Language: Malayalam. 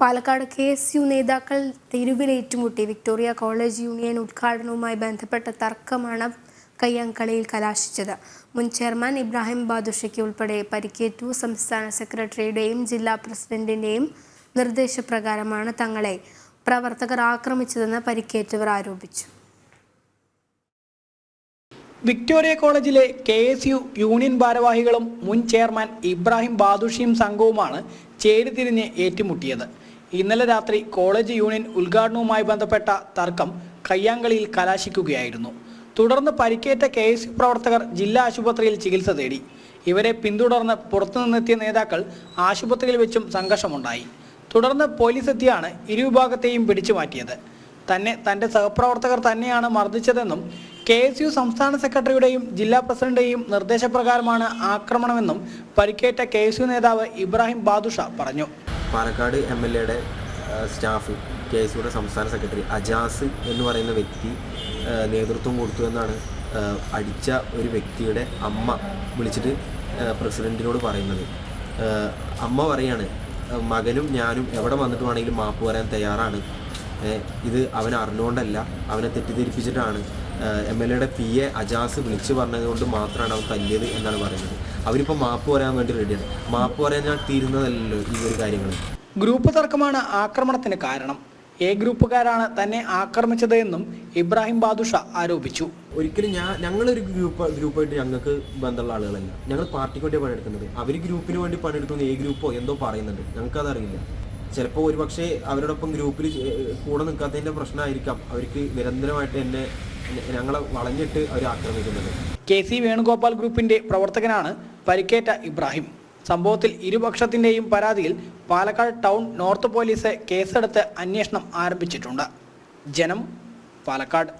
പാലക്കാട് KSU നേതാക്കൾ തെരുവിലേറ്റുമുട്ടി. വിക്ടോറിയ കോളേജ് യൂണിയൻ ഉദ്ഘാടനവുമായി ബന്ധപ്പെട്ട തർക്കമാണ് കയ്യാങ്കളിയിൽ കലാശിച്ചത്. മുൻ ചെയർമാൻ ഇബ്രാഹിം ബാദുഷയ്ക്ക് ഉൾപ്പെടെ പരിക്കേറ്റു. സംസ്ഥാന സെക്രട്ടറിയുടെയും ജില്ലാ പ്രസിഡന്റിന്റെയും നിർദ്ദേശപ്രകാരമാണ് തങ്ങളെ പ്രവർത്തകർ ആക്രമിച്ചതെന്ന് പരിക്കേറ്റവർ ആരോപിച്ചു. വിക്ടോറിയ കോളേജിലെ KSU യൂണിയൻ ഭാരവാഹികളും മുൻ ചെയർമാൻ ഇബ്രാഹിം ബാദുഷിയും സംഘവുമാണ് ചേരിതിരിഞ്ഞ് ഏറ്റുമുട്ടിയത്. ഇന്നലെ രാത്രി കോളേജ് യൂണിയൻ ഉദ്ഘാടനവുമായി ബന്ധപ്പെട്ട തർക്കം കയ്യാങ്കളിയിൽ കലാശിക്കുകയായിരുന്നു. തുടർന്ന് പരിക്കേറ്റ KSU പ്രവർത്തകർ ജില്ലാ ആശുപത്രിയിൽ ചികിത്സ തേടി. ഇവരെ പിന്തുടർന്ന് പുറത്തുനിന്നെത്തിയ നേതാക്കൾ ആശുപത്രിയിൽ വെച്ചും സംഘർഷമുണ്ടായി. തുടർന്ന് പോലീസ് എത്തിയാണ് ഇരുവിഭാഗത്തെയും പിടിച്ചു മാറ്റിയത്. തന്റെ സഹപ്രവർത്തകർ തന്നെയാണ് മർദ്ദിച്ചതെന്നും KSU സംസ്ഥാന സെക്രട്ടറിയുടെയും ജില്ലാ പ്രസിഡന്റിന്റെയും നിർദ്ദേശപ്രകാരമാണ് ആക്രമണമെന്നും പരിക്കേറ്റ KSU നേതാവ് ഇബ്രാഹിം ബാദുഷ പറഞ്ഞു. പാലക്കാട് MLAയുടെ സ്റ്റാഫ് KSUയുടെ സംസ്ഥാന സെക്രട്ടറി അജാസ് എന്ന് പറയുന്ന വ്യക്തി നേതൃത്വം കൊടുത്തു എന്നാണ് അടിച്ച ഒരു വ്യക്തിയുടെ അമ്മ വിളിച്ചിട്ട് പ്രസിഡന്റിനോട് പറയുന്നത്. അമ്മ പറയാണ്, മകനും ഞാനും എവിടെ വന്നിട്ട് വേണമെങ്കിലും മാപ്പ് പറയാൻ തയ്യാറാണ്. ഇത് അവൻ അറിഞ്ഞുകൊണ്ടല്ല, അവനെ തെറ്റിദ്ധരിപ്പിച്ചിട്ടാണ്. MLAയുടെ PA അജാസ് വിളിച്ചു പറഞ്ഞത് കൊണ്ട് മാത്രമാണ് അവൻ തല്ലിയത് എന്നാണ് പറയുന്നത്. അവരിപ്പോൾ മാപ്പ് പറയാൻ വേണ്ടി റെഡിയാണ്. മാപ്പ് പറയാൻ ഞാൻ തീരുന്നതല്ലല്ലോ ഈ ഒരു കാര്യങ്ങൾ. ഗ്രൂപ്പ് തർക്കമാണ് ആക്രമണത്തിന് കാരണം. A ഗ്രൂപ്പുകാരാണ് തന്നെ ആക്രമിച്ചത് എന്നും ഇബ്രാഹിം ബാദുഷ ആരോപിച്ചു. ഒരിക്കലും ഞങ്ങളൊരു ഗ്രൂപ്പായിട്ട് ഞങ്ങൾക്ക് ബന്ധമുള്ള ആളുകളല്ല. ഞങ്ങൾ പാർട്ടിക്ക് വേണ്ടി പണിയെടുക്കുന്നത്. അവർ ഗ്രൂപ്പിന് വേണ്ടി പണിയെടുക്കുന്ന A ഗ്രൂപ്പോ എന്തോ പറയുന്നുണ്ട്, ഞങ്ങൾക്കതറിയില്ല. ചിലപ്പോൾ ഒരുപക്ഷെ അവരോടൊപ്പം ഗ്രൂപ്പിൽ കൂടെ നിൽക്കാത്തതിൻ്റെ പ്രശ്നമായിരിക്കാം അവർക്ക് നിരന്തരമായിട്ട് ഞങ്ങളെ വളഞ്ഞിട്ട് അവർ ആക്രമിക്കുന്നത്. KC വേണുഗോപാൽ ഗ്രൂപ്പിന്റെ പ്രവർത്തകനാണ് പരിക്കേറ്റ ഇബ്രാഹിം. സംഭവത്തിൽ ഇരുപക്ഷത്തിന്റെയും പരാതിയിൽ പാലക്കാട് ടൗൺ നോർത്ത് പോലീസ് കേസെടുത്ത് അന്വേഷണം ആരംഭിച്ചിട്ടുണ്ട്. ജനം, പാലക്കാട്.